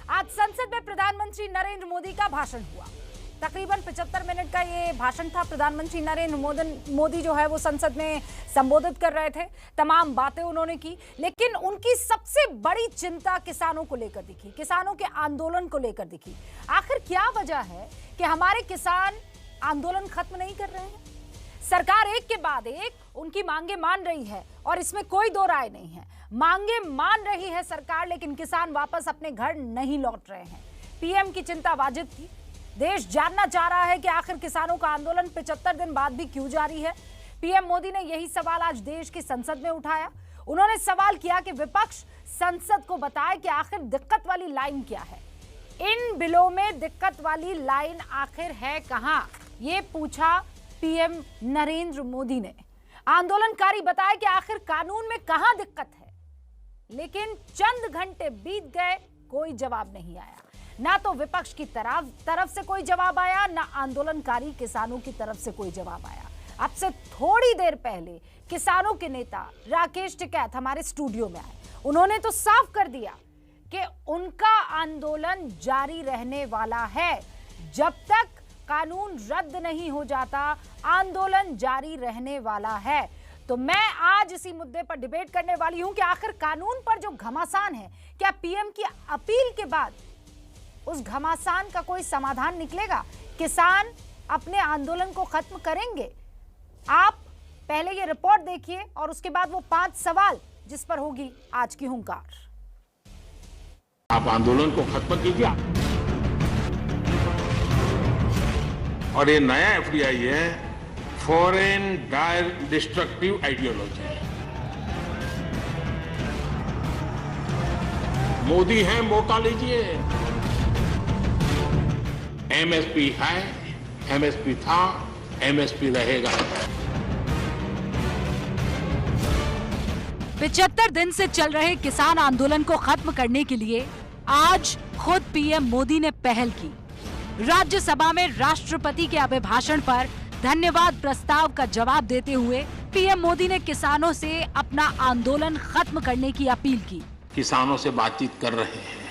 आज संसद में प्रधानमंत्री नरेंद्र मोदी का भाषण हुआ। तकरीबन 75 मिनट का ये भाषण था। प्रधानमंत्री नरेंद्र मोदी जो है वो संसद में संबोधित कर रहे थे, तमाम बातें उन्होंने की, लेकिन उनकी सबसे बड़ी चिंता किसानों को लेकर दिखी, किसानों के आंदोलन को लेकर दिखी। आखिर क्या वजह है कि हमारे किसान आंदोलन खत्म नहीं कर रहे हैं? सरकार एक के बाद एक उनकी मांगे मान रही है और इसमें कोई दो राय नहीं है। मांगे मान रही है सरकार, लेकिन किसान वापस अपने घर नहीं लौट रहे हैं। पीएम की चिंता वाजिब थी। देश जानना चाह रहा है कि आखिर किसानों का आंदोलन 75 दिन बाद भी क्यों जारी है। पीएम मोदी ने यही सवाल आज देश की संसद में उठाया। उन्होंने सवाल किया कि विपक्ष संसद को बताए कि आखिर दिक्कत वाली लाइन क्या है, इन बिलों में दिक्कत वाली लाइन आखिर है कहां, ये पूछा पीएम नरेंद्र मोदी ने। आंदोलनकारी बताए कि आखिर कानून में कहां दिक्कत है, लेकिन चंद घंटे बीत गए, कोई जवाब नहीं आया। ना तो विपक्ष की तरफ से कोई जवाब आया, ना आंदोलनकारी किसानों की तरफ से कोई जवाब आया। अब से थोड़ी देर पहले किसानों के नेता राकेश टिकैत हमारे स्टूडियो में आए। उन्होंने तो साफ कर दिया कि उनका आंदोलन जारी रहने वाला है। जब तक कानून रद्द नहीं हो जाता, आंदोलन जारी रहने वाला है। तो मैं आज इसी मुद्दे पर डिबेट करने वाली हूं कि आखिर कानून पर जो घमासान है, क्या पीएम की अपील के बाद उस घमासान का कोई समाधान निकलेगा? किसान अपने आंदोलन को खत्म करेंगे? आप पहले ये रिपोर्ट देखिए और उसके बाद वो 5 सवाल जिस पर होगी आज की हुंकार। आप आंदोलन को खत्म कीजिए। और ये नया एफडीआई है, foreign direct destructive ideology. Modi है, मौका लीजिए। एमएसपी है, एमएसपी था, एमएसपी रहेगा। 75 दिन से चल रहे किसान आंदोलन को खत्म करने के लिए आज खुद पीएम मोदी ने पहल की। राज्यसभा में राष्ट्रपति के अभिभाषण पर धन्यवाद प्रस्ताव का जवाब देते हुए पीएम मोदी ने किसानों से अपना आंदोलन खत्म करने की अपील की। किसानों से बातचीत कर रहे हैं,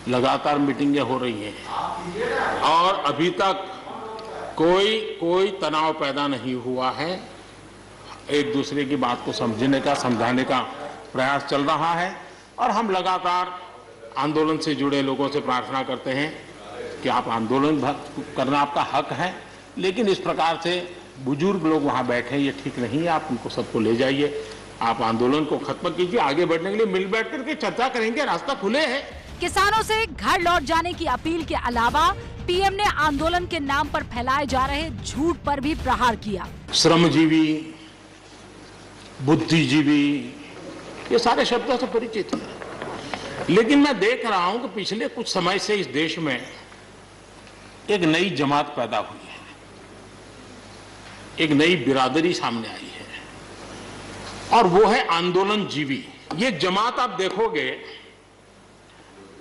लगातार मीटिंगें हो रही हैं और अभी तक कोई तनाव पैदा नहीं हुआ है। एक दूसरे की बात को समझने का, समझाने का प्रयास चल रहा है और हम लगातार आंदोलन से जुड़े लोगों से प्रार्थना करते हैं कि आप आंदोलन करना आपका हक है, लेकिन इस प्रकार से बुजुर्ग लोग वहां बैठे, ये ठीक नहीं है। आप उनको सबको ले जाइए, आप आंदोलन को खत्म कीजिए। आगे बढ़ने के लिए मिल बैठ करके चर्चा करेंगे, रास्ता खुले है। किसानों से घर लौट जाने की अपील के अलावा पीएम ने आंदोलन के नाम पर फैलाए जा रहे झूठ पर भी प्रहार किया। श्रमजीवी, बुद्धिजीवी, ये सारे शब्दों से परिचित हैं, लेकिन मैं देख रहा हूं कि पिछले कुछ समय से इस देश में एक नई जमात पैदा हुई है, एक नई बिरादरी सामने आई है और वो है आंदोलन जीवी। ये जमात आप देखोगे,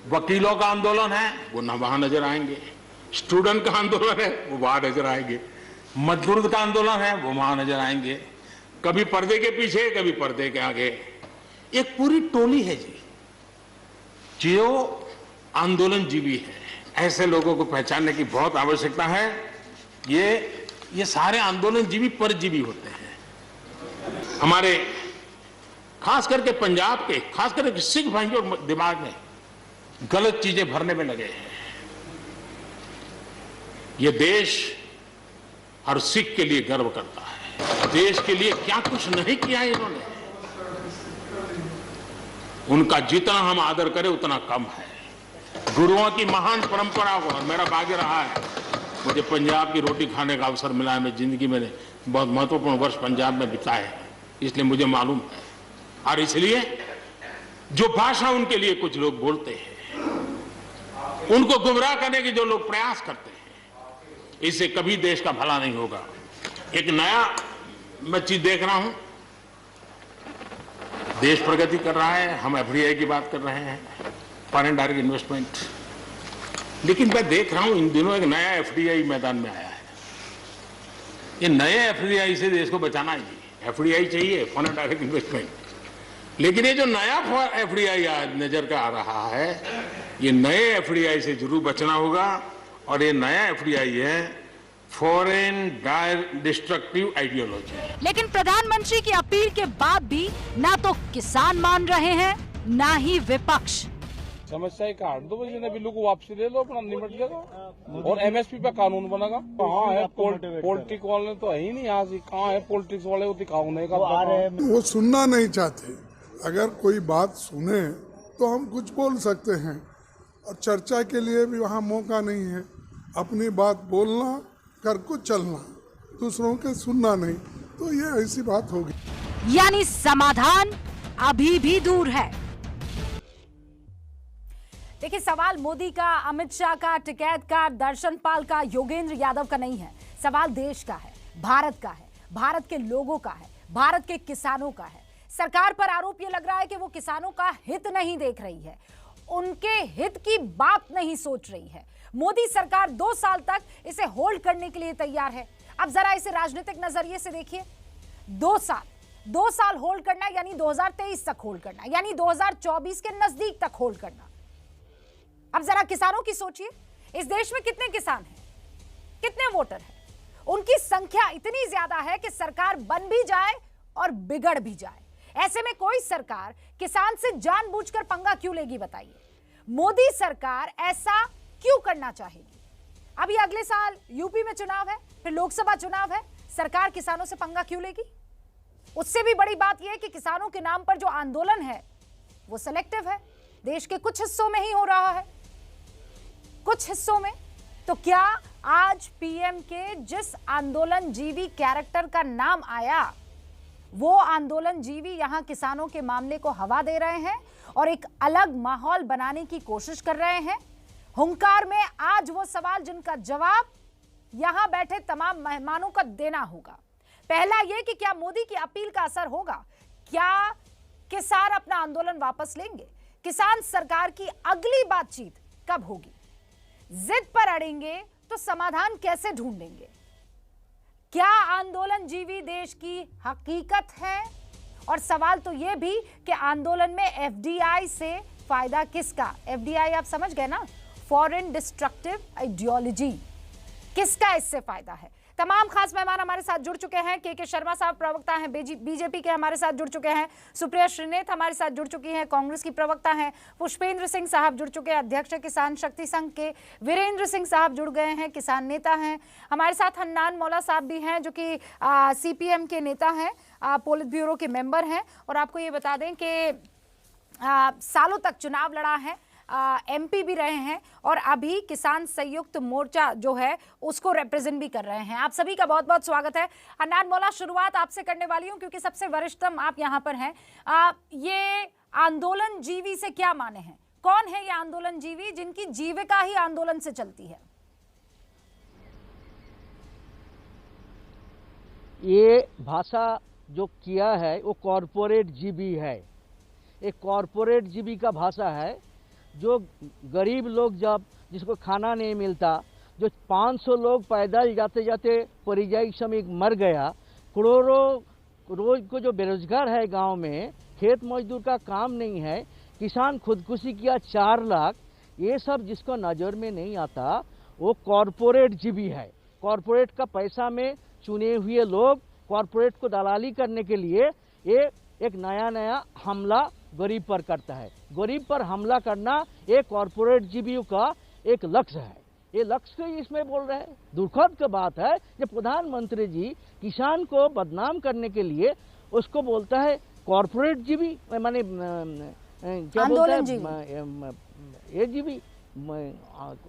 वकीलों का आंदोलन है वो वहां नजर आएंगे, स्टूडेंट का आंदोलन है वो वहां नजर आएंगे, मजदूर का आंदोलन है वो वहां नजर आएंगे, कभी पर्दे के पीछे, कभी पर्दे के आगे। एक पूरी टोली है जी जो आंदोलन जीवी है। ऐसे लोगों को पहचानने की बहुत आवश्यकता है। ये सारे आंदोलन जीवी परजीवी होते हैं। हमारे खास करके पंजाब के, खास करके सिख भाइयों के दिमाग में गलत चीजें भरने में लगे हैं। ये देश हर सिख के लिए गर्व करता है। देश के लिए क्या कुछ नहीं किया इन्होंने, उनका जितना हम आदर करें उतना कम है। गुरुओं की महान परंपरा को, और मेरा भाग्य रहा है मुझे पंजाब की रोटी खाने का अवसर मिला है। मैं जिंदगी में बहुत महत्वपूर्ण वर्ष पंजाब में बिताए हैं, इसलिए मुझे मालूम है। और इसलिए जो भाषा उनके लिए कुछ लोग बोलते हैं, उनको गुमराह करने के जो लोग प्रयास करते हैं, इससे कभी देश का भला नहीं होगा। एक नया मैं चीज देख रहा हूं, देश प्रगति कर रहा है, हम एफडीआई की बात कर रहे हैं, फॉरेन डायरेक्ट इन्वेस्टमेंट, लेकिन मैं देख रहा हूं इन दिनों एक नया एफडीआई मैदान में आया है। ये नए एफडीआई से देश को बचाना है जी। एफडीआई चाहिए, फॉरेन डायरेक्ट इन्वेस्टमेंट, लेकिन ये जो नया एफडीआई नजर का आ रहा है ये नए एफडीआई से जरूर बचना होगा और ये नया एफडीआई है फॉरेन डिस्ट्रक्टिव आइडियोलॉजी। लेकिन प्रधानमंत्री की अपील के बाद भी ना तो किसान मान रहे हैं ना ही विपक्ष। समस्या ही काट दो, बिल्लू को वापसी ले लो, अपना निपट जाएगा और एमएसपी पे कानून बनेगा। कहाँ है पॉलिटिक्स वाले तो है ही नहीं, यहाँ से कहाँ है पॉलिटिक्स वाले को दिखाओ नहीं का। वो सुनना नहीं चाहते। अगर कोई बात सुने तो हम कुछ बोल सकते हैं और चर्चा के लिए भी वहाँ मौका नहीं है। अपनी बात बोलना, कर को चलना, दूसरों के सुनना नहीं, तो ये ऐसी बात होगी। यानी समाधान अभी भी दूर है। देखिए, सवाल मोदी का, अमित शाह का, टिकैत का, दर्शन पाल का, योगेंद्र यादव का नहीं है। सवाल देश का है, भारत का है, भारत के लोगों का है, भारत के किसानों का है। सरकार पर आरोप ये लग रहा है कि वो किसानों का हित नहीं देख रही है, उनके हित की बात नहीं सोच रही है। मोदी सरकार 2 साल तक इसे होल्ड करने के लिए तैयार है। अब जरा इसे राजनीतिक नजरिए से देखिए। 2 साल होल्ड करना यानी 2023 तक होल्ड करना, यानी 2024 के नजदीक तक होल्ड करना। अब जरा किसानों की सोचिए, इस देश में कितने किसान हैं, कितने वोटर हैं? उनकी संख्या इतनी ज्यादा है कि सरकार बन भी जाए और बिगड़ भी जाए। ऐसे में कोई सरकार किसान से जानबूझकर पंगा क्यों लेगी, बताइए? मोदी सरकार ऐसा क्यों करना चाहेगी? अभी अगले साल यूपी में चुनाव है, फिर लोकसभा चुनाव है, सरकार किसानों से पंगा क्यों लेगी? उससे भी बड़ी बात यह है कि किसानों के नाम पर जो आंदोलन है वो सिलेक्टिव है, देश के कुछ हिस्सों में ही हो रहा है, कुछ हिस्सों में। तो क्या आज पीएम के जिस आंदोलन जीवी कैरेक्टर का नाम आया, वो आंदोलन जीवी यहां किसानों के मामले को हवा दे रहे हैं और एक अलग माहौल बनाने की कोशिश कर रहे हैं? हुंकार में आज वो सवाल जिनका जवाब यहां बैठे तमाम मेहमानों को देना होगा। पहला यह कि क्या मोदी की अपील का असर होगा? क्या किसान अपना आंदोलन वापस लेंगे? किसान सरकार की अगली बातचीत कब होगी? जिद पर अड़ेंगे तो समाधान कैसे ढूंढेंगे? क्या आंदोलन जीवी देश की हकीकत है? और सवाल तो यह भी कि आंदोलन में एफडीआई से फायदा किसका? एफडीआई आप समझ गए ना, फॉरेन डिस्ट्रक्टिव आइडियोलॉजी। किसका इससे फायदा है? तमाम खास मेहमान हमारे साथ जुड़ चुके हैं। के शर्मा साहब प्रवक्ता हैं बीजेपी के, हमारे साथ जुड़ चुके हैं। सुप्रिया श्रीनेत हमारे साथ जुड़ चुकी हैं, कांग्रेस की प्रवक्ता हैं। पुष्पेंद्र सिंह साहब जुड़ चुके हैं, अध्यक्ष किसान शक्ति संघ के। वीरेंद्र सिंह साहब जुड़ गए हैं, किसान नेता हैं। हमारे साथ हन्नान मौला साहब भी हैं, जो कि सीपीएम के नेता हैं, पोलित ब्यूरो के मेंबर हैं। और आपको ये बता दें कि सालों तक चुनाव लड़ा है, एमपी भी रहे हैं और अभी किसान संयुक्त मोर्चा जो है उसको रिप्रेजेंट भी कर रहे हैं। आप सभी का बहुत बहुत स्वागत है। हन्नान मौला, शुरुआत आपसे करने वाली हूं क्योंकि सबसे वरिष्ठतम आप यहां पर हैं। ये आंदोलन जीवी से क्या माने हैं? कौन है ये आंदोलन जीवी जिनकी जीविका ही आंदोलन से चलती है? ये भाषा जो किया है वो कॉरपोरेट जीबी है। एक कॉरपोरेट जीबी का भाषा है। जो गरीब लोग, जब जिसको खाना नहीं मिलता, जो 500 लोग पैदल जाते जाते परियायी श्रमिक मर गया, करोड़ों रोज को जो बेरोजगार है गांव में, खेत मजदूर का काम नहीं है, किसान खुदकुशी किया 4 लाख, ये सब जिसको नज़र में नहीं आता वो कॉरपोरेट जीबी है। कॉरपोरेट का पैसा में चुने हुए लोग कॉरपोरेट को दलाली करने के लिए ये एक नया हमला गरीब पर करता है। गरीब पर हमला करना एक कॉरपोरेट जीवियों का एक लक्ष्य है। ये लक्ष्य इसमें बोल रहे हैं। दुखद की बात है कि प्रधानमंत्री जी किसान को बदनाम करने के लिए उसको बोलता है कॉरपोरेट जीवी, माने क्या बोलता है, ये जीवी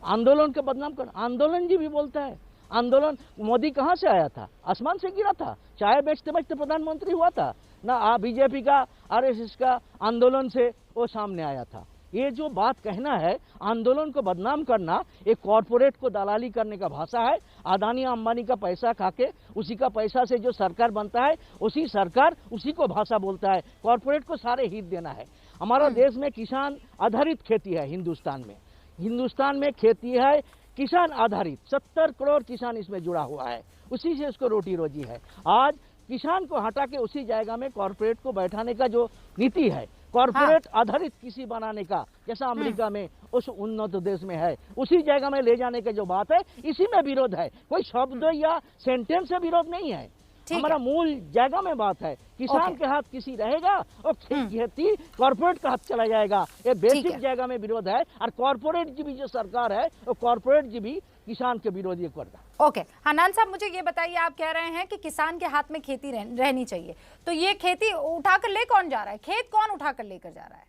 आंदोलन के बदनाम कर आंदोलन जीवी बोलता है। आंदोलन मोदी कहाँ से आया था? आसमान से गिरा था? चाय बेचते बेचते प्रधानमंत्री हुआ था ना? बीजेपी का, आरएसएस का आंदोलन से वो सामने आया था। ये जो बात कहना है, आंदोलन को बदनाम करना, एक कॉरपोरेट को दलाली करने का भाषा है। अदानी अंबानी का पैसा खाके उसी का पैसा से जो सरकार बनता है, उसी सरकार उसी को भाषा बोलता है। कॉरपोरेट को सारे हित देना है। हमारा देश में किसान आधारित खेती है। हिंदुस्तान में खेती है किसान आधारित। 70 करोड़ किसान इसमें जुड़ा हुआ है, उसी से उसको रोटी रोजी है। आज किसान को हटा के उसी जगह में कॉरपोरेट को बैठाने का जो नीति है, कॉर्पोरेट आधारित कृषि बनाने का, जैसा अमेरिका में उस उन्नत देश में है, उसी जगह में ले जाने की जो बात है, इसी में विरोध है। कोई शब्द या सेंटेंस से विरोध नहीं है। हमारा मूल जगह में बात है, किसान के हाथ किसी रहेगा और खेती कॉर्पोरेट का हाथ चला जाएगा। ये बेसिक जगह में विरोध है। और कॉर्पोरेट जीवी जो सरकार है, वो कॉर्पोरेट जीवी किसान के विरोधी करता। ओके, हन्नान साहब मुझे ये बताइए, आप कह रहे हैं कि किसान के हाथ में खेती रहनी चाहिए, तो ये खेती उठाकर ले कौन जा रहा है? खेत कौन उठाकर लेकर जा रहा है?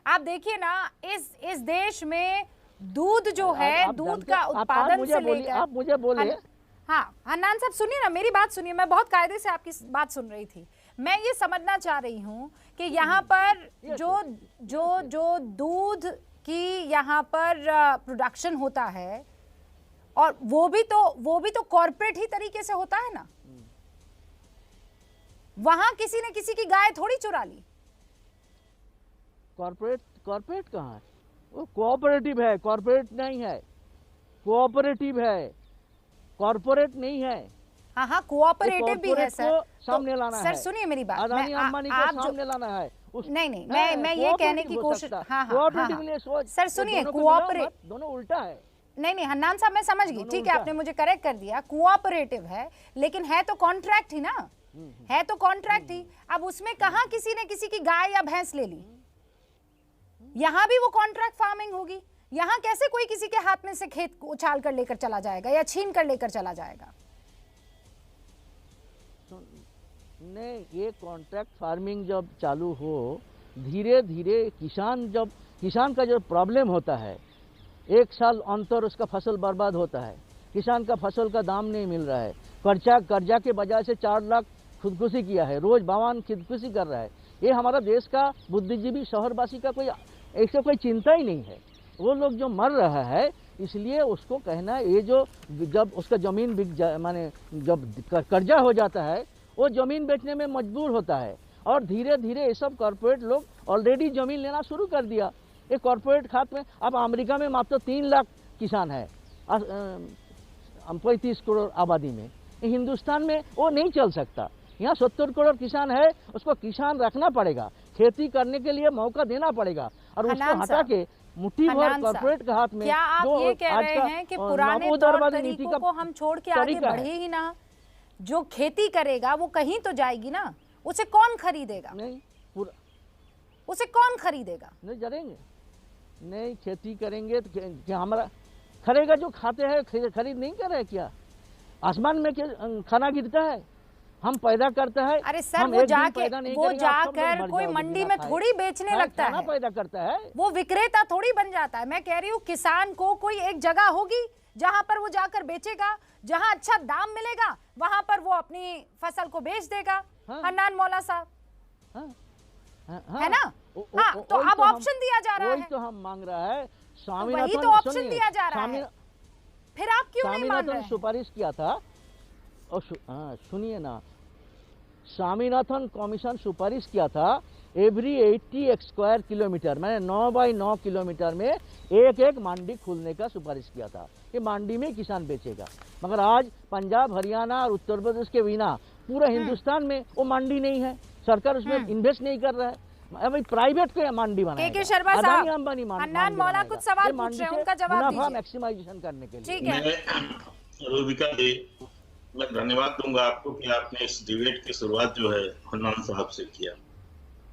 आप देखिए ना, इस देश में दूध जो है, दूध का उत्पादन से लेकर, आप मुझे बोले। हाँ हन्नान साहब सुनिए ना, मेरी बात सुनिए, मैं बहुत कायदे से आपकी बात सुन रही थी। मैं ये समझना चाह रही हूँ कि यहाँ पर जो दूध की यहाँ पर प्रोडक्शन होता है, और वो भी तो कॉर्पोरेट ही तरीके से होता है ना। वहां किसी ने किसी की गाय थोड़ी चुरा ली। कॉर्पोरेट कहाँ है? वो कोऑपरेटिव है, कॉर्पोरेट नहीं है। कोऑपरेटिव है, कॉर्पोरेट नहीं है। हाँ, कोऑपरेटिव भी है सर। सामने लाना है सर सुनिए मेरी बात, अदानी अंबानी को सामने लाना है। नहीं, मैं ये कहने की कोशिश, हाँ सर सुनिए, कोऑपरेट दोनों उल्टा है। नहीं हन्नान साहब मैं समझ गई, ठीक है, आपने मुझे करेक्ट कर दिया। कोऑपरेटिव है, लेकिन है तो कॉन्ट्रैक्ट ही ना, है तो कॉन्ट्रैक्ट ही। अब उसमें कहाँ किसी ने किसी की गाय या भैंस ले ली? यहाँ भी वो कॉन्ट्रैक्ट फार्मिंग होगी। यहाँ कैसे कोई किसी के हाथ में से खेत को उछाल कर लेकर चला जाएगा या छीन कर लेकर चला जाएगा? नहीं, ये कॉन्ट्रैक्ट फार्मिंग जब चालू हो, धीरे धीरे किसान का जो प्रॉब्लम होता है, एक साल अंतर उसका फसल बर्बाद होता है, किसान का फसल का दाम नहीं मिल रहा है, कर्जा के वजह से 4 लाख खुदकुशी किया है, रोज भगवान खुदकुशी कर रहा है। ये हमारा देश का बुद्धिजीवी शहरवासी का कोई चिंता ही नहीं है। वो लोग जो मर रहा है, इसलिए उसको कहना, ये जो जब उसका जमीन माने जब कर्जा हो जाता है, वो जमीन बेचने में मजबूर होता है। और धीरे धीरे ये सब कॉर्पोरेट लोग ऑलरेडी जमीन लेना शुरू कर दिया। ये कॉर्पोरेट खाते में अब अमेरिका में मात्र 3 लाख किसान है 35 करोड़ आबादी में। हिंदुस्तान में वो नहीं चल सकता। यहाँ 70 करोड़ किसान है, उसको किसान रखना पड़ेगा, खेती करने के लिए मौका देना पड़ेगा, और उसको हटा के मुट्ठी भर कॉर्पोरेट के हाथ में। क्या आप ये कह रहे हैं कि पुराने तौर तरीकों को हम छोड़ के आगे बढ़े ही ना? जो खेती करेगा वो कहीं तो जाएगी ना, उसे कौन खरीदेगा? नहीं, उसे कौन खरीदेगा? नहीं जरेंगे, नहीं खेती करेंगे तो क्या हमारा खरीदेगा? जो खाते हैं खरीद नहीं कर रहे क्या? आसमान में खाना गिरता है, हम पैदा करते हैं। अरे सर, वो जाकर कोई मंडी में थोड़ी बेचने लगता है, पैदा करता है, वो विक्रेता थोड़ी बन जाता है। मैं कह रही हूँ किसान को कोई एक जगह होगी जहां पर वो जाकर बेचेगा, जहां अच्छा दाम मिलेगा वहां पर वो अपनी फसल को बेच देगा। हन्नान मौला साहब, है ना? हाँ, तो अब ऑप्शन दिया जा रहा है, तो हम मांग रहा है। वही तो ऑप्शन दिया जा रहा है, फिर आप क्यों नहीं मान रहे? सुपारिश किया था, और सुनिए ना, स्वामीनाथन कमीशन सुपारिश किया था, एवरी 80 स्क्वायर किलोमीटर, मैंने 9 बाई 9 किलोमीटर में एक मंडी खोलने का सुपारिश किया था कि मंडी में किसान बेचेगा। मगर आज पंजाब, हरियाणा और उत्तर प्रदेश के बिना पूरा हिंदुस्तान में वो मंडी नहीं है। सरकार उसमें इन्वेस्ट नहीं कर रहा है। अभी प्राइवेट को मंडी बनाएगा। के शर्मा साहब, अदानी अंबानी हन्नान मौला कुछ सवाल पूछ रहे हैं, उनका जवाब दीजिए। मैक्सिमाइजेशन करने के लिए। ठीक है रूबिका जी, मैं धन्यवाद दूंगा आपको कि आपने इस डिबेट की शुरुआत जो है हन्नान साहब से किया,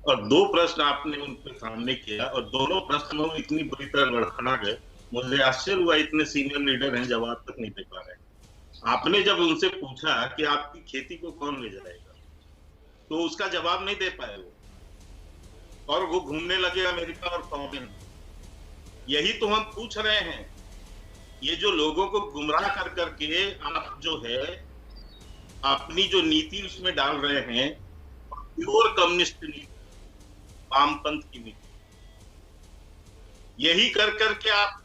और 2 प्रश्न आपने उनके सामने किया, और दोनों प्रश्नों में इतनी बुरी तरह लड़खड़ा गए, मुझे आश्चर्य हुआ इतने सीनियर लीडर हैं जवाब तक नहीं दे पा रहे। आपने जब उनसे पूछा कि आपकी खेती को कौन ले जाएगा, तो उसका जवाब नहीं दे पाए वो, और वो घूमने लगे अमेरिका और फॉरेन। यही तो हम पूछ रहे हैं। ये जो लोगों को गुमराह कर करके आप जो है अपनी जो नीति उसमें डाल रहे हैं, प्योर कम्युनिस्ट नीति, वामपंथ की नीति, यही कर करके आप,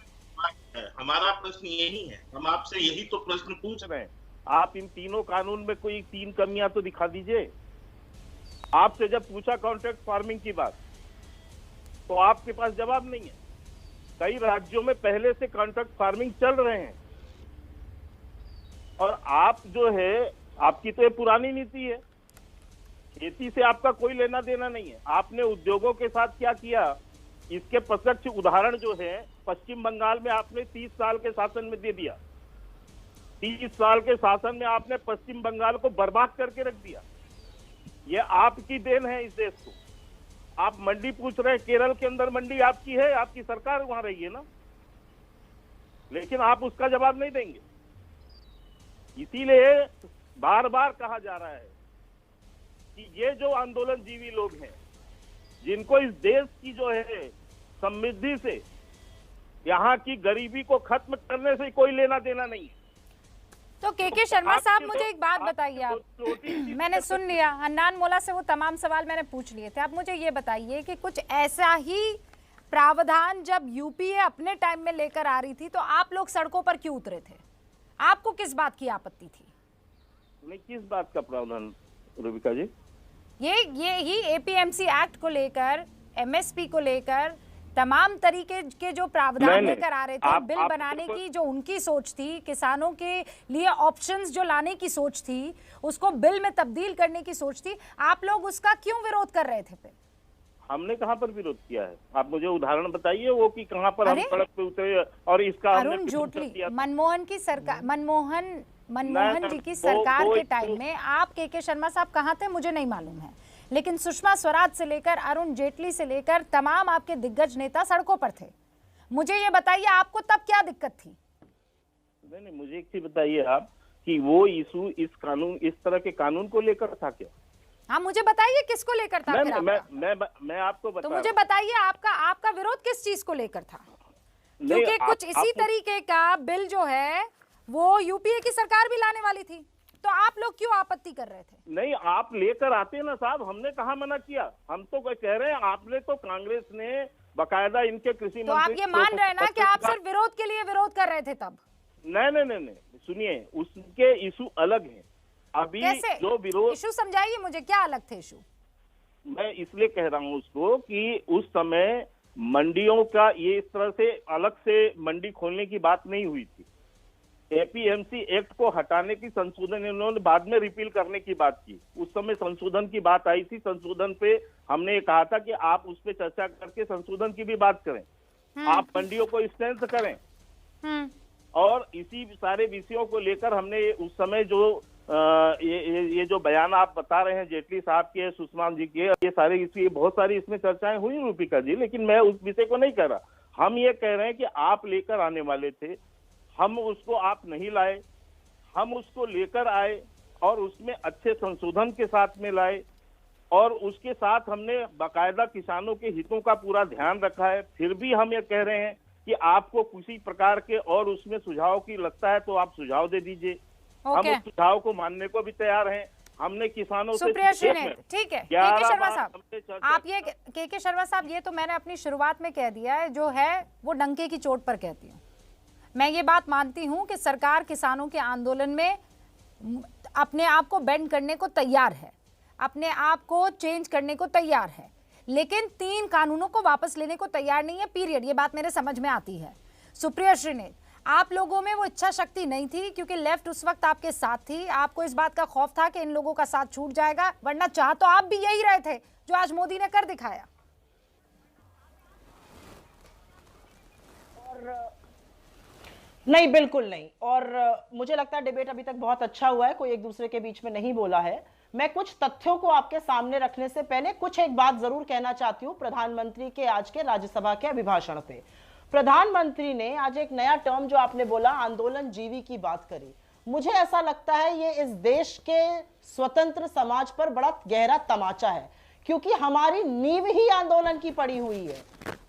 हमारा प्रश्न यही है, हम आपसे यही तो प्रश्न पूछ रहे हैं। आप इन तीनों कानून में कोई 3 कमियां तो दिखा दीजिए। आपसे जब पूछा कॉन्ट्रैक्ट फार्मिंग की बात, तो आपके पास जवाब नहीं है। कई राज्यों में पहले से कॉन्ट्रैक्ट फार्मिंग चल रहे हैं, और आप जो है, आपकी तो ये पुरानी नीति है। खेती से आपका कोई लेना देना नहीं है। आपने उद्योगों के साथ क्या किया, इसके प्रत्यक्ष उदाहरण जो है पश्चिम बंगाल में आपने 30 साल के शासन में दे दिया। 30 साल के शासन में आपने पश्चिम बंगाल को बर्बाद करके रख दिया। ये आपकी देन है इस देश को। आप मंडी पूछ रहे हैं, केरल के अंदर मंडी आपकी है, आपकी सरकार वहां रही है ना, लेकिन आप उसका जवाब नहीं देंगे। इसीलिए बार बार कहा जा रहा है कि ये जो आंदोलन जीवी लोग हैं, जिनको इस देश की जो है समृद्धि से, यहाँ की गरीबी को खत्म करने से कोई लेना देना नहीं है। तो के शर्मा साहब, मुझे एक बात बताइए आप, मैंने सुन लिया, हन्नान मोला से वो तमाम सवाल मैंने पूछ लिए थे। आप मुझे ये बताइए कि कुछ ऐसा ही प्रावधान जब यूपीए अपने टाइम में लेकर आ रही थी तो आप लोग सड़कों पर क्यों उतरे थे? आपको किस बात की आपत्ति थी? नहीं, किस बात का प्रावधान रूबिका जी? ये ही एपीएमसी एक्ट को लेकर, एमएसपी को लेकर तमाम तरीके के जो प्रावधान लेकर आ रहे थे, बिल बनाने की जो उनकी सोच थी, किसानों के लिए ऑप्शंस जो लाने की सोच थी, उसको बिल में तब्दील करने की सोच थी, आप लोग उसका क्यों विरोध कर रहे थे फिर? हमने कहां पर विरोध किया है? आप मुझे उदाहरण बताइए वो कि कहां पर हम सड़क पे उतरे और इसका अरुण जेटली, मनमोहन की सरकार, मनमोहन जी की सरकार के टाइम में आप के शर्मा साहब कहाँ थे मुझे नहीं मालूम है, लेकिन सुषमा स्वराज से लेकर अरुण जेटली से लेकर तमाम आपके दिग्गज नेता सड़कों पर थे। मुझे ये बताइए आपको तब क्या दिक्कत थी? नहीं, मुझे एक चीज बताइए आप कि वो इशू इस तरह के कानून को लेकर था क्या? हाँ, मुझे बताइए किसको लेकर था? मैं आपको बता, तो मुझे बताइए आपका विरोध किस चीज को लेकर था? क्योंकि कुछ इसी तरीके का बिल जो है वो यूपीए की सरकार भी लाने वाली थी, तो आप लोग क्यों आपत्ति कर रहे थे? नहीं, आप लेकर आते ना साहब, हमने कहाँ मना किया? हम तो कह रहे हैं, आपने तो कांग्रेस ने बकायदा इनके कृषि तो आप ये मान रहे हैं ना कि आप सिर्फ विरोध के लिए विरोध कर रहे थे तब? नहीं, सुनिए, उसके इशू अलग हैं। अभी कैसे? जो विरोध इशू समझाइए मुझे, क्या अलग थे इशू? मैं इसलिए कह रहा हूँ उसको कि उस समय मंडियों का ये इस तरह से अलग से मंडी खोलने की बात नहीं हुई थी। एपीएमसी एक्ट को हटाने की संशोधन इन्होंने बाद में रिपील करने की बात की। उस समय संशोधन की बात आई थी, संशोधन पे हमने ये कहा था कि आप उस पर चर्चा करके संशोधन की भी बात करें, आप मंडियों को स्ट्रेंथ करें, और इसी सारे विषयों को लेकर हमने उस समय जो ये जो बयान आप बता रहे हैं जेटली साहब के, सुषमा जी के, ये सारे इसकी बहुत सारी इसमें चर्चाएं हुई रूपिका जी, लेकिन मैं उस विषय को नहीं कह रहा। हम ये कह रहे हैं कि आप लेकर आने वाले थे, हम उसको आप नहीं लाए, हम उसको लेकर आए और उसमें अच्छे संशोधन के साथ में लाए, और उसके साथ हमने बाकायदा किसानों के हितों का पूरा ध्यान रखा है। फिर भी हम ये कह रहे हैं कि आपको किसी प्रकार के और उसमें सुझाव की लगता है तो आप सुझाव दे दीजिए, हम उस सुझाव को मानने को भी तैयार हैं। हमने किसानों से सुप्रिया श्रीनेत, ठीक है, के शर्मा साहब, आप ये के शर्मा साहब, ये तो मैंने अपनी शुरुआत में कह दिया है, जो है वो डंके की चोट पर कहती हूँ। मैं ये बात मानती हूं कि सरकार किसानों के आंदोलन में अपने आप को बेंड करने को तैयार है, अपने आप को चेंज करने को तैयार है, लेकिन 3 कानूनों को वापस लेने को तैयार नहीं है, पीरियड। ये बात मेरे समझ में आती है। सुप्रिया श्रीनेत, आप लोगों में वो इच्छा शक्ति नहीं थी क्योंकि लेफ्ट उस वक्त आपके साथ थी, आपको इस बात का खौफ था कि इन लोगों का साथ छूट जाएगा, वरना चाह तो आप भी यही रहे थे जो आज मोदी ने कर दिखाया। नहीं, बिल्कुल नहीं। और मुझे लगता है डिबेट अभी तक बहुत अच्छा हुआ है, कोई एक दूसरे के बीच में नहीं बोला है। मैं कुछ तथ्यों को आपके सामने रखने से पहले कुछ एक बात जरूर कहना चाहती हूं प्रधानमंत्री के आज के राज्यसभा के अभिभाषण पे। प्रधानमंत्री ने आज एक नया टर्म जो आपने बोला, आंदोलन जीवी की बात करी। मुझे ऐसा लगता है ये इस देश के स्वतंत्र समाज पर बड़ा गहरा तमाचा है, क्योंकि हमारी नींव ही आंदोलन की पड़ी हुई है।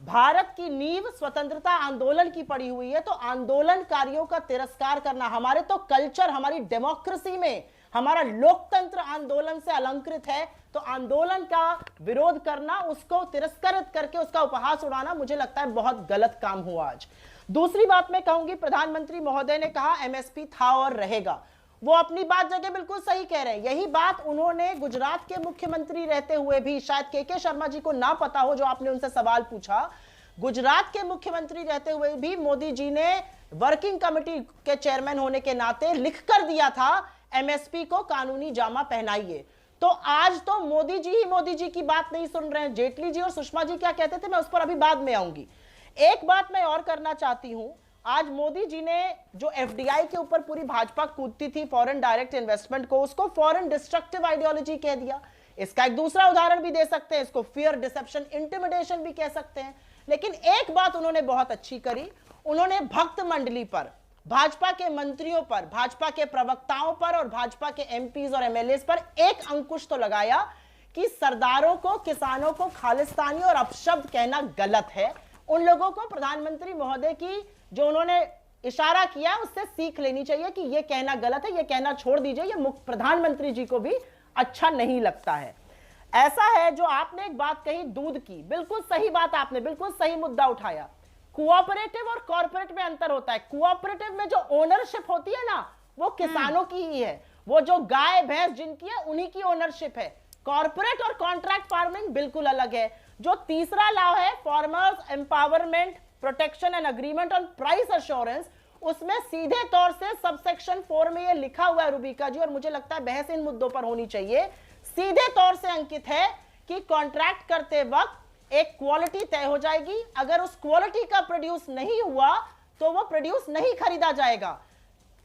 भारत की नींव स्वतंत्रता आंदोलन की पड़ी हुई है, तो आंदोलनकारियों का तिरस्कार करना, हमारे तो कल्चर, हमारी डेमोक्रेसी में हमारा लोकतंत्र आंदोलन से अलंकृत है, तो आंदोलन का विरोध करना, उसको तिरस्कृत करके उसका उपहास उड़ाना, मुझे लगता है बहुत गलत काम हुआ आज। दूसरी बात मैं कहूंगी, प्रधानमंत्री महोदय ने कहा एमएसपी था और रहेगा, वो अपनी बात जगह बिल्कुल सही कह रहे हैं। यही बात उन्होंने गुजरात के मुख्यमंत्री रहते हुए भी, शायद के शर्मा जी को ना पता हो जो आपने उनसे सवाल पूछा, गुजरात के मुख्यमंत्री रहते हुए भी मोदी जी ने वर्किंग कमेटी के चेयरमैन होने के नाते लिख कर दिया था एमएसपी को कानूनी जामा पहनाइए। तो आज तो मोदी जी ही मोदी जी की बात नहीं सुन रहे हैं। जेटली जी और सुषमा जी क्या कहते थे, मैं उस पर अभी बाद में आऊंगी। एक बात मैं और करना चाहती हूं, आज मोदी जी ने जो एफडीआई के ऊपर पूरी भाजपा कूदती थी, फॉरेन डायरेक्ट इन्वेस्टमेंट को, उसको फॉरेन डिस्ट्रक्टिव आइडियोलॉजी कह दिया। इसका एक दूसरा उदाहरण भी दे सकते हैं, इसको फियर, डिसेप्शन, इंटिमिडेशन भी कह सकते हैं। लेकिन एक बात उन्होंने बहुत अच्छी करी, उन्होंने भक्त मंडली पर, भाजपा के मंत्रियों पर, भाजपा के प्रवक्ताओं पर और भाजपा के एमपीज और एमएलएस पर एक अंकुश तो लगाया कि सरदारों को, किसानों को खालिस्तानी और अपशब्द कहना गलत है। उन लोगों को प्रधानमंत्री महोदय की जो उन्होंने इशारा किया उससे सीख लेनी चाहिए कि यह कहना गलत है, यह कहना छोड़ दीजिए, यह प्रधानमंत्री जी को भी अच्छा नहीं लगता है। ऐसा है, जो आपने एक बात कही दूध की, बिल्कुल सही बात, आपने बिल्कुल सही मुद्दा उठाया। कोऑपरेटिव और कॉर्पोरेट में अंतर होता है। कोऑपरेटिव में जो ओनरशिप होती है ना, वो किसानों की ही है, वो जो गाय भैंस जिनकी है उन्हीं की ओनरशिप है। कॉर्पोरेट और कॉन्ट्रैक्ट फार्मिंग बिल्कुल अलग है। जो तीसरा लॉ है, farmers empowerment protection and agreement on price assurance, उसमें सीधे तौर से सबसेक्शन 4 में ये लिखा हुआ है रूबिका जी, और मुझे लगता है बहस इन मुद्दों पर होनी चाहिए। सीधे तौर से अंकित है कि कॉन्ट्रैक्ट करते वक्त एक क्वालिटी तय हो जाएगी, अगर उस क्वालिटी का प्रोड्यूस नहीं हुआ तो वो प्रोड्यूस नहीं खरीदा जाएगा।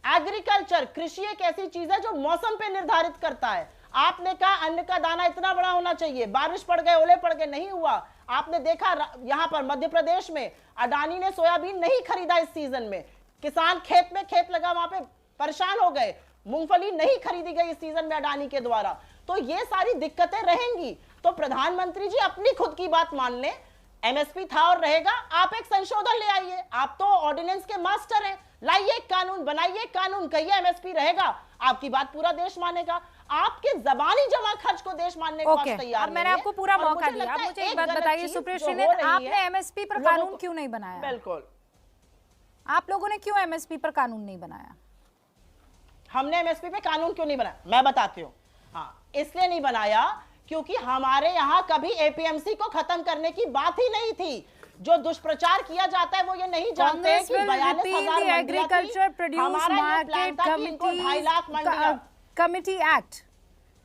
एग्रीकल्चर, कृषि एक ऐसी चीज है जो मौसम पे निर्धारित करता है। आपने कहा अन्न का दाना इतना बड़ा होना चाहिए, बारिश पड़ गए, ओले पड़ गए, नहीं हुआ। आपने देखा यहां पर मध्य प्रदेश में अडानी ने सोयाबीन नहीं खरीदा इस सीजन में, किसान खेत में खेत लगा वहां पे परेशान हो गए, मूंगफली नहीं खरीदी गई इस सीजन में अडानी के द्वारा। तो ये सारी दिक्कतें रहेंगी। तो प्रधानमंत्री जी अपनी खुद की बात मान लें, एमएसपी था और रहेगा। आप एक संशोधन ले आइए, आप तो ऑर्डिनेंस के मास्टर हैं, लाइए कानून, बनाइए कानून, कहिए एमएसपी रहेगा, आपकी बात पूरा देश मानेगा। आपके जबानी जमा खर्च को देश मानने को आज तैयार मैंने आपको पूरा मौका दिया। आप मुझे एक बात बताइए सुप्रिया, आपने एमएसपी पर कानून क्यों नहीं बनाया? बिल्कुल, आप लोगों ने क्यों एमएसपी पर कानून नहीं बनाया? हमने एमएसपी पे कानून क्यों नहीं बनाया, मैं बताती हूँ। हाँ, इसलिए नहीं बनाया क्योंकि हमारे यहाँ कभी एपीएमसी को खत्म करने की बात ही नहीं थी। जो दुष्प्रचार किया जाता है वो ये नहीं जानते कि 42,000 agriculture produce market committee act,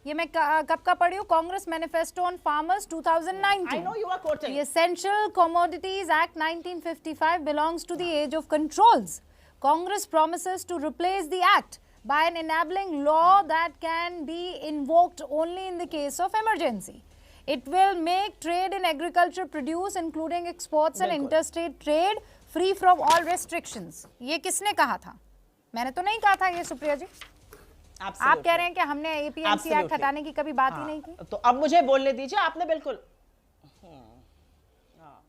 ये मैं कब का पढ़ी हूँ, Congress manifesto on farmers 2019। I know you are quoting. The Essential Commodities Act 1955 belongs to the age of controls. Congress promises to replace the act by an enabling law that can be invoked only in the case of emergency. It will make trade in agriculture produce, including exports and interstate trade, free from all restrictions. ये किसने कहा था? मैंने तो नहीं कहा था ये, सुप्रिया जी। आप कह रहे हैं कि हमने एपीएमसी एक्ट हटाने की कभी बात ही नहीं की। तो अब मुझे बोलने दीजिए। आपने बिल्कुल,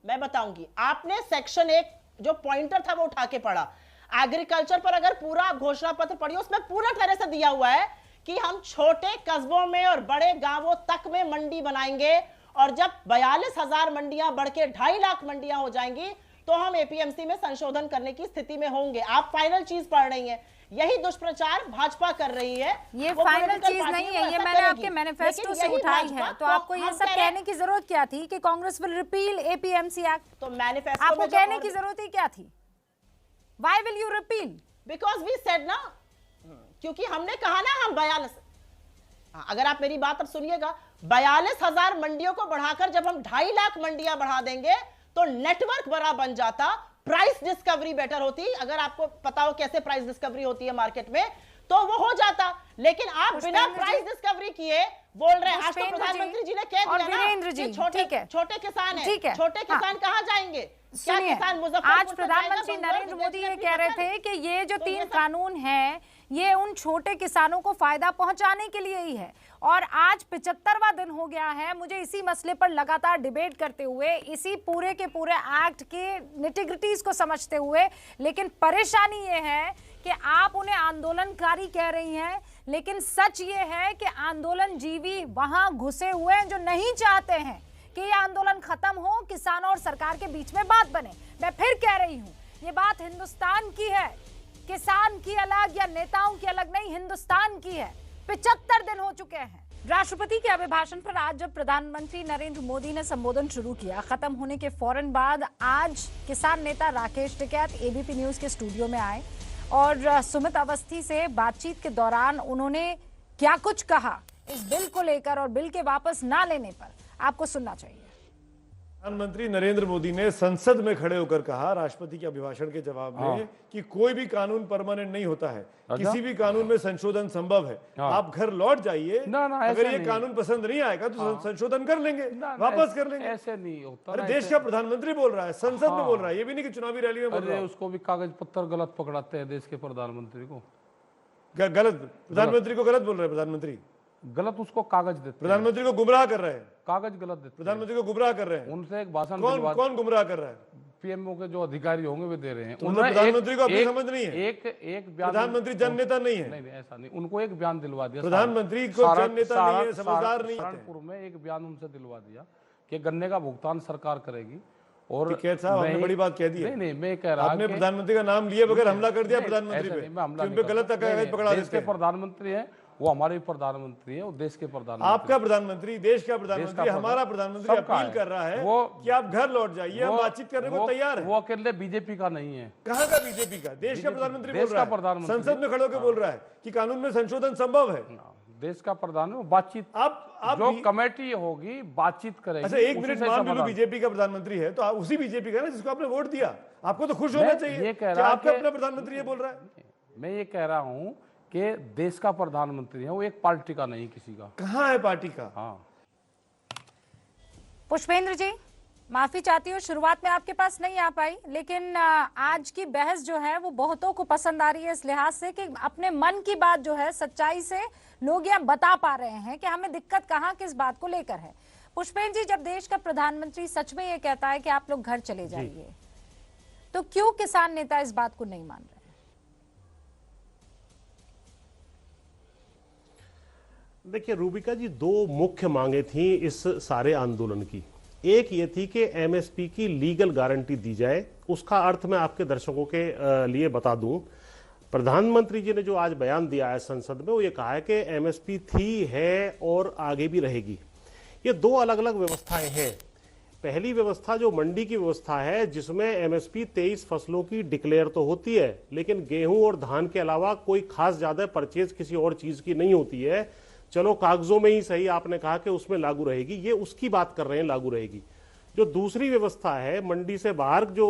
मैं बताऊंगी, आपने सेक्शन 1 जो पॉइंटर था वो उठा के पढ़ा। एग्रीकल्चर पर अगर पूरा आप घोषणा पत्र पढ़िए, उसमें पूरा तरह से दिया हुआ है कि हम छोटे कस्बों में और बड़े गांवों तक में मंडी बनाएंगे, और जब 42,000 मंडियां बढ़ के 2.5 लाख मंडियां हो जाएंगी तो हम एपीएमसी में संशोधन करने की स्थिति में होंगे। आप फाइनल चीज पढ़ रही हैं, यही दुष्प्रचार भाजपा कर रही है। ये फाइनल चीज नहीं है, ये मैंने आपके मैनिफेस्टो से उठाई है। तो आपको ये सब कहने की जरूरत क्या थी कि Congress will repeal APMC act? तो मैनिफेस्टो आपको कहने की जरूरत ही क्या थी? Why will you repeal? Because we said ना, क्योंकि हमने कहा ना हम 42, अगर आप मेरी बात अब सुनिएगा, 42,000 मंडियों को बढ़ाकर जब हम 2.5 लाख मंडियां बढ़ा देंगे तो नेटवर्क बड़ा बन जाता, प्राइस डिस्कवरी बेटर होती। अगर आपको पता हो कैसे प्राइस डिस्कवरी होती है मार्केट में तो वो हो जाता। लेकिन आप बिना प्राइस डिस्कवरी किए बोल रहे हैं। आज तो प्रधानमंत्री जी ने कह दिया ना कि छोटे किसान हैं, छोटे किसान कहाँ जाएंगे? क्या किसान मुजफ्फरपुर? आज प्रधानमंत्री नरेंद्र मोदी ये कह रहे थे कि ये जो 3 कानून हैं ये उन छोटे किसानों को फायदा पहुंचाने के लिए ही है। और आज 75वां दिन हो गया है मुझे इसी मसले पर लगातार डिबेट करते हुए, इसी पूरे के पूरे एक्ट के निटिग्रिटीज को समझते हुए। लेकिन परेशानी ये है कि आप उन्हें आंदोलनकारी कह रही हैं, लेकिन सच ये है कि आंदोलन जीवी वहां घुसे हुए हैं जो नहीं चाहते हैं कि ये आंदोलन खत्म हो, किसानों और सरकार के बीच में बात बने। मैं फिर कह रही हूं, ये बात हिंदुस्तान की है, किसान की अलग या नेताओं की अलग नहीं, हिंदुस्तान की है। 75 दिन हो चुके हैं। राष्ट्रपति के अभिभाषण पर आज जब प्रधानमंत्री नरेंद्र मोदी ने संबोधन शुरू किया, खत्म होने के फौरन बाद आज किसान नेता राकेश टिकैत एबीपी न्यूज के स्टूडियो में आए और सुमित अवस्थी से बातचीत के दौरान उन्होंने क्या कुछ कहा, इस बिल को लेकर और बिल के वापस ना लेने पर आपको सुनना चाहिए। प्रधानमंत्री नरेंद्र मोदी ने संसद में खड़े होकर कहा राष्ट्रपति के अभिभाषण के जवाब में कि कोई भी कानून परमानेंट नहीं होता है, किसी भी कानून में संशोधन संभव है। आप घर लौट जाइए, अगर ये कानून पसंद नहीं आएगा तो संशोधन कर लेंगे, वापस कर लेंगे। ऐसे नहीं होता। अरे देश का प्रधानमंत्री बोल रहा है, संसद में बोल रहा है, ये भी नहीं कि चुनावी रैली में बोल रहा है। उसको भी कागज पत्थर गलत पकड़ाते हैं देश के प्रधानमंत्री को। गलत प्रधानमंत्री को गलत बोल रहे हैं, प्रधानमंत्री गलत उसको कागज देते, प्रधानमंत्री को गुमराह कर रहे हैं, कागज गलत देते, प्रधानमंत्री को गुमराह कर रहे हैं। उनसे एक भाषण कौन गुमराह कर रहा है? पीएमओ के जो अधिकारी होंगे वे दे रहे हैं। प्रधानमंत्री को अपनी समझ नहीं है, एक बयान, प्रधानमंत्री जननेता नहीं है। नहीं ऐसा नहीं, उनको एक बयान दिलवा दिया प्रधानमंत्री को जननेता नहीं है, समझदार नहीं है। सहारनपुर में एक बयान उनसे दिलवा दिया कि गन्ने का भुगतान सरकार करेगी। और आपने बड़ी बात कह दी है। नहीं मैं कह रहा हूं, आपने प्रधानमंत्री का नाम लिए बगैर हमला कर दिया प्रधानमंत्री पे, उन पे गलत कागज पकड़ा देते हैं। प्रधानमंत्री है वो, हमारे प्रधानमंत्री है वो, देश के प्रधानमंत्री, आपका प्रधानमंत्री, देश का प्रधानमंत्री, हमारा प्रधानमंत्री अपील कर रहा है कि आप घर लौट जाइए, हम बातचीत करने को तैयार है। वो अकेले बीजेपी का नहीं है। कहाँ का बीजेपी का? देश का प्रधानमंत्री बोल रहा है, संसद में खड़े होकर बोल रहा है कि कानून में संशोधन संभव है। देश का प्रधानमंत्री बातचीत, आप जो कमेटी होगी बातचीत करेगी। अच्छा एक मिनट मान लो बीजेपी का प्रधानमंत्री है तो उसी बीजेपी का ना जिसको आपने वोट दिया, आपको तो खुश होना चाहिए। ये कह रहा है आपका अपना प्रधानमंत्री ये बोल रहा है। मैं ये कह रहा हूँ कि देश का प्रधानमंत्री है वो, एक पार्टी का नहीं किसी का। कहाँ है पार्टी का? हाँ पुष्पेंद्र जी माफी चाहती हूँ, शुरुआत में आपके पास नहीं आ पाई, लेकिन आज की बहस जो है वो बहुतों को पसंद आ रही है इस लिहाज से कि अपने मन की बात जो है सच्चाई से लोग यहाँ बता पा रहे हैं कि हमें दिक्कत कहाँ किस बात को लेकर है। पुष्पेंद्र जी, जब देश का प्रधानमंत्री सच में ये कहता है कि आप लोग घर चले जाइए, तो क्यों किसान नेता इस बात को नहीं मान रहे? देखिए रूबिका जी, दो मुख्य मांगे थी इस सारे आंदोलन की। एक ये थी कि एमएसपी की लीगल गारंटी दी जाए। उसका अर्थ मैं आपके दर्शकों के लिए बता दूं, प्रधानमंत्री जी ने जो आज बयान दिया है संसद में, वो ये कहा है कि एमएसपी थी, है और आगे भी रहेगी। ये दो अलग अलग व्यवस्थाएं हैं। पहली व्यवस्था जो मंडी की व्यवस्था है, जिसमें एमएसपी 23 फसलों की डिक्लेयर तो होती है, लेकिन गेहूं और धान के अलावा कोई खास ज्यादा परचेज किसी और चीज की नहीं होती है। चलो कागजों में ही सही, आपने कहा कि उसमें लागू रहेगी, ये उसकी बात कर रहे हैं, लागू रहेगी। जो दूसरी व्यवस्था है, मंडी से बाहर जो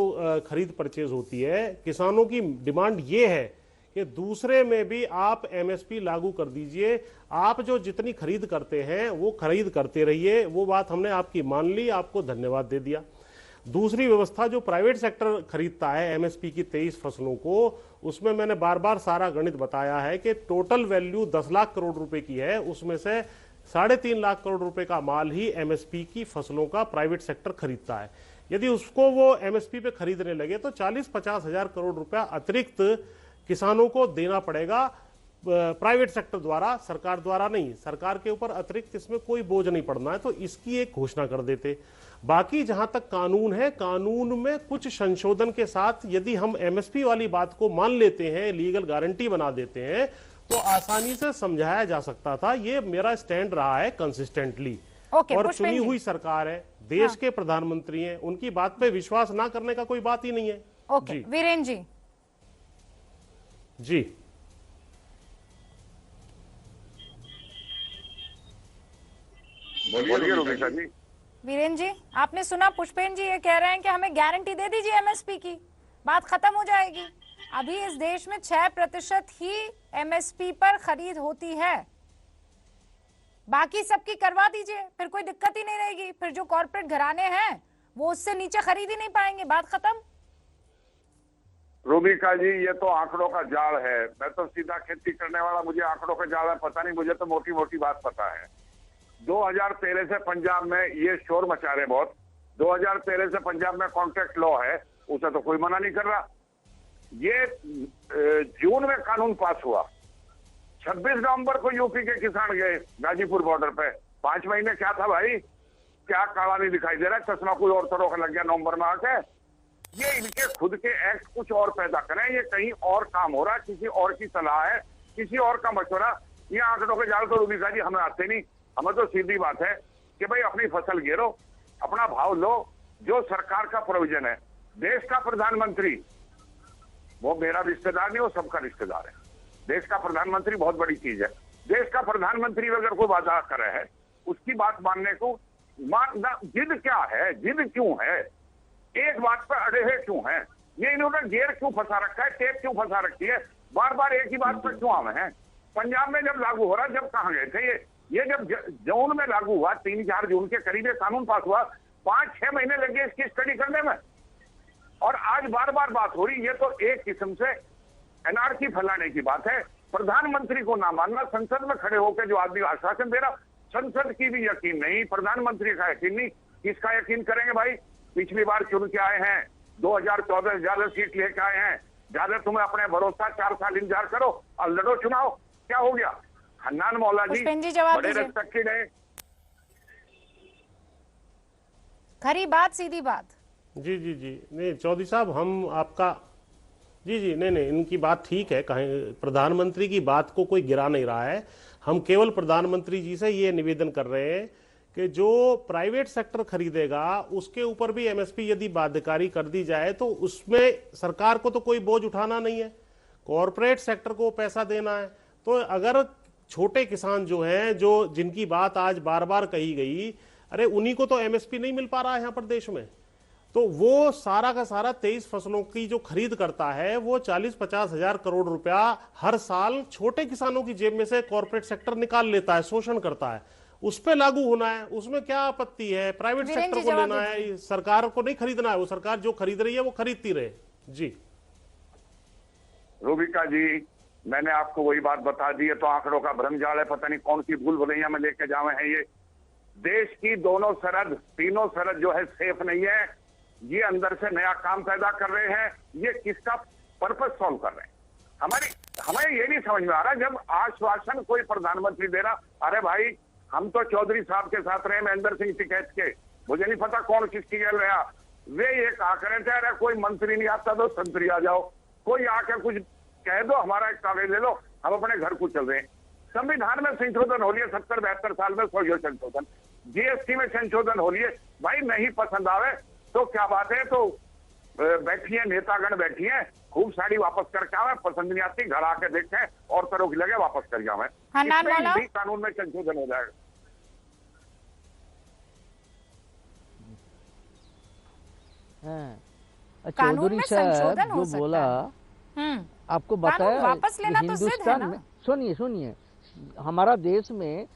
खरीद परचेज होती है, किसानों की डिमांड ये है कि दूसरे में भी आप एमएसपी लागू कर दीजिए। आप जो जितनी खरीद करते हैं वो खरीद करते रहिए। वो बात हमने आपकी मान ली, आपको धन्यवाद दे दिया। दूसरी व्यवस्था जो प्राइवेट सेक्टर खरीदता है एमएसपी की 23 फसलों को, उसमें मैंने बार बार सारा गणित बताया है कि टोटल वैल्यू 10 लाख करोड़ रुपए की है, उसमें से 3.5 लाख करोड़ रुपए का माल ही एमएसपी की फसलों का प्राइवेट सेक्टर खरीदता है। यदि उसको वो एमएसपी पे खरीदने लगे तो 40-50 हजार करोड़ रुपया अतिरिक्त किसानों को देना पड़ेगा प्राइवेट सेक्टर द्वारा, सरकार द्वारा नहीं। सरकार के ऊपर अतिरिक्त इसमें कोई बोझ नहीं पड़ना है, तो इसकी एक घोषणा कर देते। बाकी जहां तक कानून है, कानून में कुछ संशोधन के साथ यदि हम एमएसपी वाली बात को मान लेते हैं, लीगल गारंटी बना देते हैं, तो आसानी से समझाया जा सकता था। ये मेरा स्टैंड रहा है कंसिस्टेंटली। और चुनी हुई सरकार है, देश के प्रधानमंत्री हैं, उनकी बात पे विश्वास ना करने का कोई बात ही नहीं है। ओके वीरेन जी। जी बोलिए रूबिका जी। वीरेन जी, आपने सुना पुष्पेंद्र जी ये कह रहे हैं कि हमें गारंटी दे दीजिए एमएसपी की, बात खत्म हो जाएगी। अभी इस देश में 6% ही एमएसपी पर खरीद होती है, बाकी सबकी करवा दीजिए, फिर कोई दिक्कत ही नहीं रहेगी। फिर जो कॉर्पोरेट घराने हैं वो उससे नीचे खरीद ही नहीं पाएंगे, बात खत्म। रूबिका जी, ये तो आंकड़ों का जाल है। मैं तो सीधा खेती करने वाला, मुझे आंकड़ों का जाल है पता नहीं, मुझे तो मोटी मोटी बात पता है। 2013 से पंजाब में ये शोर मचा रहे बहुत। 2013 से पंजाब में कॉन्ट्रैक्ट लॉ है, उसे तो कोई मना नहीं कर रहा। ये जून में कानून पास हुआ, 26 नवंबर को यूपी के किसान गए गाजीपुर बॉर्डर पे। 5 महीने क्या था भाई, क्या काला नहीं दिखाई दे रहा, चश्मा कोई और तरह का लग गया नवंबर में आके। ये इनके खुद के एक्ट कुछ और पैदा करें, ये कहीं और काम हो रहा है, किसी और की सलाह है, किसी और का मशवरा। ये आंकड़ों के जाल तो रूबिका जी हमें आते नहीं। हमें तो सीधी बात है कि भाई अपनी फसल गिरो, अपना भाव लो, जो सरकार का प्रोविजन है। देश का प्रधानमंत्री वो मेरा रिश्तेदार नहीं, वो सबका रिश्तेदार है। देश का प्रधानमंत्री बहुत बड़ी चीज है। देश का प्रधानमंत्री अगर कोई वादा कर रहा है उसकी बात मानने को जिद क्या है, जिद क्यों है, एक बात पर अड़े हुए क्यों है, ये इन्होंने गियर क्यों फंसा रखा है, टेप क्यों फंसा रखी है, बार बार एक ही बात पर क्यों आवे हैं। पंजाब में जब लागू हो रहा, जब कहां गए थे ये जब जून में लागू हुआ, 3-4 जून के करीब ये कानून पास हुआ, 5-6 महीने लगे इसकी स्टडी करने में, और आज बार बार बात हो रही। ये तो एक किस्म से एनआरसी फैलाने की बात है। प्रधानमंत्री को ना मानना, संसद में खड़े होकर जो आदमी आश्वासन दे रहा, संसद की भी यकीन नहीं, प्रधानमंत्री का यकीन नहीं, किसका यकीन करेंगे भाई। पिछली बार चुन के आए हैं, 2014 ज्यादा सीट लेके आए हैं, ज्यादा तुम्हें अपने भरोसा, 4 साल इंतजार करो और लड़ो चुनाव। क्या हो गया? हन्नान मौला जी बड़े रक्षक रहे। खरी बात, सीधी बात। जी जी जी, नहीं चौधरी साहब, हम आपका जी नहीं, इनकी बात ठीक है। कहीं प्रधानमंत्री की बात को कोई गिरा नहीं रहा है। हम केवल प्रधानमंत्री जी से ये निवेदन कर रहे हैं कि जो प्राइवेट सेक्टर खरीदेगा उसके ऊपर भी एमएसपी यदि बाध्यकारी कर दी जाए तो उसमें सरकार को तो कोई बोझ उठाना नहीं है, कॉरपोरेट सेक्टर को पैसा देना है। तो अगर छोटे किसान जो हैं, जो जिनकी बात आज बार बार कही गई, अरे उन्हीं को तो एमएसपी नहीं मिल पा रहा है यहाँ पर देश में, तो वो सारा का सारा 23 फसलों की जो खरीद करता है वो 40-50 हजार करोड़ रुपया हर साल छोटे किसानों की जेब में से कॉर्पोरेट सेक्टर निकाल लेता है, शोषण करता है। उस पे लागू होना है, उसमें क्या आपत्ति है? प्राइवेट सेक्टर को लेना है, सरकार को नहीं खरीदना है। वो सरकार जो खरीद रही है वो खरीदती रहे। जी रूबिका जी, मैंने आपको वही बात बता दी है, तो आंकड़ों का भ्रमजाल है, पता नहीं कौन सी भूल भुलैया में लेके जावे हैं। ये देश की दोनों सरहद, तीनों सरहद जो है सेफ नहीं है। ये अंदर से नया काम पैदा कर रहे हैं। ये किसका पर्पस सॉल्व कर रहे हैं? हमें ये नहीं समझ में आ रहा। जब आश्वासन कोई प्रधानमंत्री दे रहा, अरे भाई हम तो चौधरी साहब के साथ रहे, महेंद्र सिंह टिकैत के, मुझे नहीं पता कौन किसकी गैल रहा, वे ये कहा करे थे, अरे कोई मंत्री नहीं आता तो संतरी आ जाओ, कोई आकर कुछ कह दो, हमारा एक कागज ले लो, हम अपने घर को चल रहे हैं। संविधान में संशोधन हो लिए 70-72 साल में, 100 संशोधन, जीएसटी में संशोधन हो लिए। भाई नहीं पसंद आवे तो क्या बात है, तो बैठिए, नेतागण बैठिए, खूब साड़ी वापस करके आवे, पसंद नहीं आती घर आके देखें और तरह की लगे वापस कर जावे, इसमें कानून में संशोधन हो जाएगा। चौधरी साहब जो बोला, आपको बताया वापस लेना तो हिंदुस्तान में, सुनिए, हमारा देश में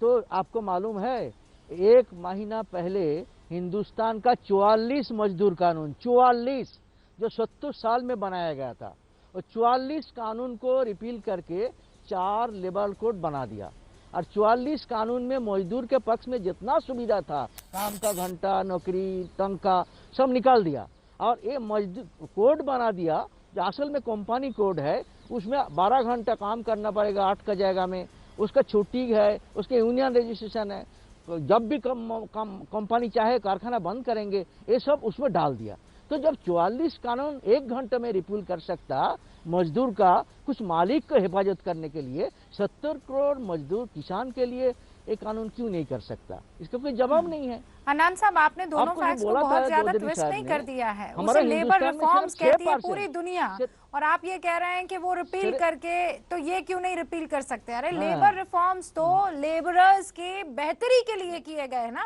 तो आपको मालूम है 1 महीना पहले हिंदुस्तान का 44 मजदूर कानून, 44 जो 70 साल में बनाया गया था, और 44 कानून को रिपील करके 4 लेबर कोड बना दिया। और 44 कानून में मजदूर के पक्ष में जितना सुविधा था, काम का घंटा, नौकरी, तनख्वाह, सब निकाल दिया। और ये मजदूर कोड बना दिया जो असल में कंपनी कोड है, उसमें 12 घंटा काम करना पड़ेगा 8 का जगह में, उसका छुट्टी है, उसके यूनियन रजिस्ट्रेशन है, जब भी कंपनी चाहे कारखाना बंद करेंगे, ये सब उसमें डाल दिया। तो जब 44 कानून 1 घंटे में रिपील कर सकता मजदूर का, कुछ मालिक को हिफाजत करने के लिए 70 करोड़ मजदूर किसान के लिए एक कानून क्यों नहीं कर सकता? इसका कोई जवाब नहीं है। हन्नान साहब, आपने दोनों फैक्ट्स को बहुत ज्यादा ट्विस्ट नहीं कर दिया है। उसे लेबर रिफॉर्म्स कहती है पूरी दुनिया, और आप ये कह रहे हैं कि वो रिपील करके, तो ये क्यों नहीं रिपील कर सकते? अरे लेबर रिफॉर्म्स तो लेबरर्स के बेहतरी के लिए किए गए ना,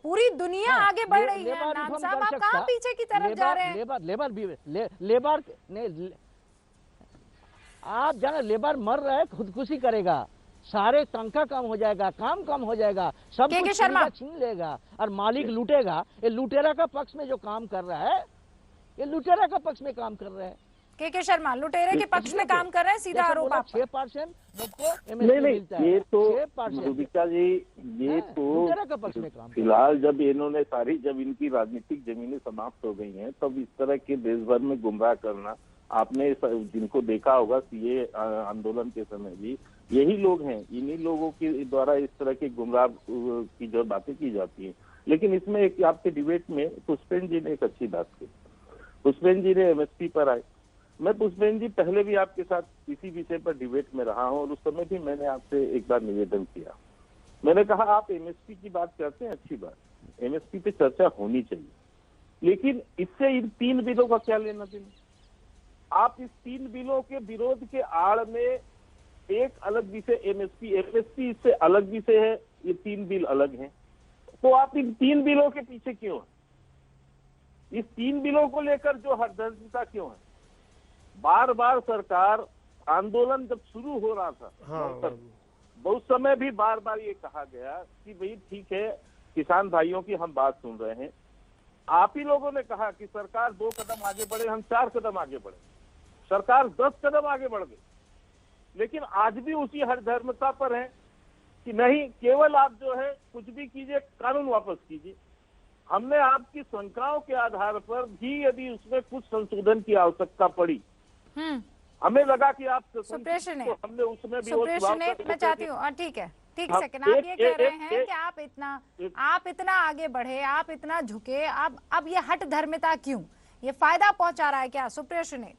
पूरी दुनिया आगे बढ़ रही है। हन्नान साहब, आप कहाँ पीछे की तरफ जा रहे हैं? लेबर आप जाने, लेबर मर रहा है, खुदकुशी करेगा, सारे तनख्वाह कम हो जाएगा, काम कम हो जाएगा, सब कुछ छीन लेगा और मालिक लूटेगा। ये लुटेरा का पक्ष में जो काम कर रहा है, ये लुटेरा का पक्ष में काम कर रहा है। के शर्मा लुटेरे के पक्ष में काम कर रहे हैं, सीधा आरोप आप। 6% नहीं, ये तो रूबिका जी, ये तो फिलहाल जब इन्होंने जब इनकी राजनीतिक जमीनें समाप्त हो गई हैं, तब इस तरह के देश भर में गुमराह करना, आपने जिनको देखा होगा सीए आंदोलन के समय भी यही लोग हैं, इन्हीं लोगों के द्वारा इस तरह के गुमराह की जो बातें की जाती हैं। लेकिन इसमें एक आपके डिबेट में पुष्पेंद्र जी ने एक अच्छी बात की। पुष्पेंद्र जी ने एमएसपी पर आए। मैं पुष्पेंद्र जी पहले भी आपके साथ इसी विषय पर डिबेट में रहा हूं, और उस समय भी मैंने आपसे एक बार निवेदन किया। मैंने कहा आप एमएसपी की बात करते हैं, अच्छी बात, एमएसपी पे चर्चा होनी चाहिए, लेकिन इससे इन 3 बिलों का क्या लेना देना? आप इस 3 बिलों के विरोध के आड़ में एक अलग विषय एमएसपी, एमएसपी इससे अलग विषय है, ये 3 बिल अलग हैं। तो आप इन 3 बिलों के पीछे क्यों हैं? इस 3 बिलों को लेकर जो हठधर्मिता क्यों है? बार बार सरकार, आंदोलन जब शुरू हो रहा था, बहुत समय भी बार बार ये कहा गया कि भाई ठीक है, किसान भाइयों की हम बात सुन रहे हैं। आप ही लोगों ने कहा कि सरकार 2 कदम आगे बढ़े, हम 4 कदम आगे बढ़े। सरकार 10 कदम आगे बढ़ गई, लेकिन आज भी उसी हठधर्मिता पर है कि नहीं, केवल आप जो है कुछ भी कीजिए, कानून वापस कीजिए। हमने आपकी शंकाओं के आधार पर भी यदि उसमें कुछ संशोधन की आवश्यकता पड़ी, हमें लगा कि आप तो हमने उसमें भी मैं चाहती हूँ, ठीक है, ठीक सेकंड, आप ये कह रहे हैं कि आप इतना आगे बढ़े, आप इतना झुके, अब ये हठधर्मिता क्यों? ये फायदा पहुंचा रहा है क्या? सुप्रिया श्रीनेत,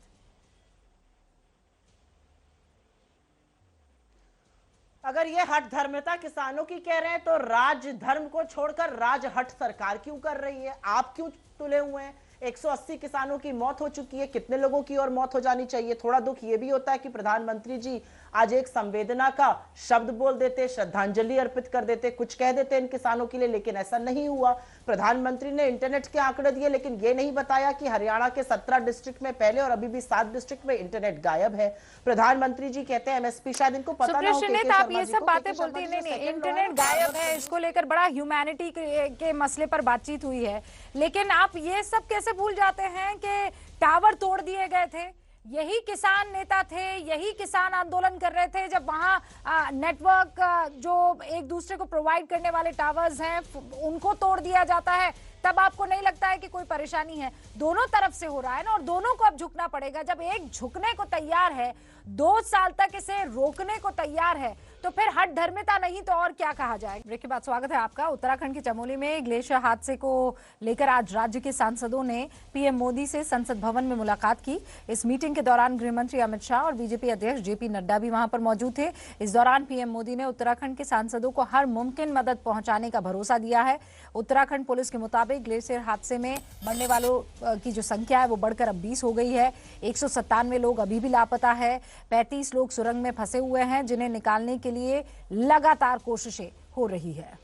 अगर ये हट धर्मिता किसानों की कह रहे हैं तो राज धर्म को छोड़कर राज हट सरकार क्यों कर रही है? आप क्यों तुले हुए हैं? 180 किसानों की मौत हो चुकी है, कितने लोगों की और मौत हो जानी चाहिए? थोड़ा दुख ये भी होता है कि प्रधानमंत्री जी आज एक संवेदना का शब्द बोल देते, श्रद्धांजलि अर्पित कर देते, कुछ कह देते इन किसानों के लिए, लेकिन ऐसा नहीं हुआ। प्रधानमंत्री ने इंटरनेट के आंकड़े दिए, लेकिन ये नहीं बताया कि हरियाणा के 17 डिस्ट्रिक्ट में पहले और अभी भी 7 डिस्ट्रिक्ट में इंटरनेट गायब है। प्रधानमंत्री जी कहते हैं एमएसपी, शायद इनको पता ना हो। आप ये सब बातें बोलती नहीं, इंटरनेट गायब है, इसको लेकर बड़ा ह्यूमैनिटी के मसले पर बातचीत हुई है, लेकिन आप ये सब कैसे भूल जाते हैं कि टावर तोड़ दिए गए थे? यही किसान नेता थे, यही किसान आंदोलन कर रहे थे जब वहां नेटवर्क जो एक दूसरे को प्रोवाइड करने वाले टावर्स हैं उनको तोड़ दिया जाता है, तब आपको नहीं लगता है कि कोई परेशानी है? दोनों तरफ से हो रहा है ना, और दोनों को अब झुकना पड़ेगा। जब एक झुकने को तैयार है, 2 साल तक इसे रोकने को तैयार है, तो फिर हठ धर्मिता नहीं तो और क्या कहा जाए? ब्रेक के बाद स्वागत है आपका। उत्तराखंड के चमोली में ग्लेशियर हादसे को लेकर आज राज्य के सांसदों ने पीएम मोदी से संसद भवन में मुलाकात की। इस मीटिंग के दौरान गृह मंत्री अमित शाह और बीजेपी अध्यक्ष जेपी नड्डा भी वहां पर मौजूद थे। इस दौरान पीएम मोदी ने उत्तराखंड के सांसदों को हर मुमकिन मदद पहुंचाने का भरोसा दिया है। उत्तराखंड पुलिस के मुताबिक ग्लेशियर हादसे में मरने वालों की जो संख्या है वो बढ़कर अब 20 हो गई है। 197 लोग अभी भी लापता है। 35 लोग सुरंग में फंसे हुए हैं, जिन्हें निकालने के लिए लगातार कोशिशें हो रही है।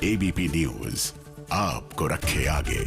एबीपी न्यूज आपको रखे आगे।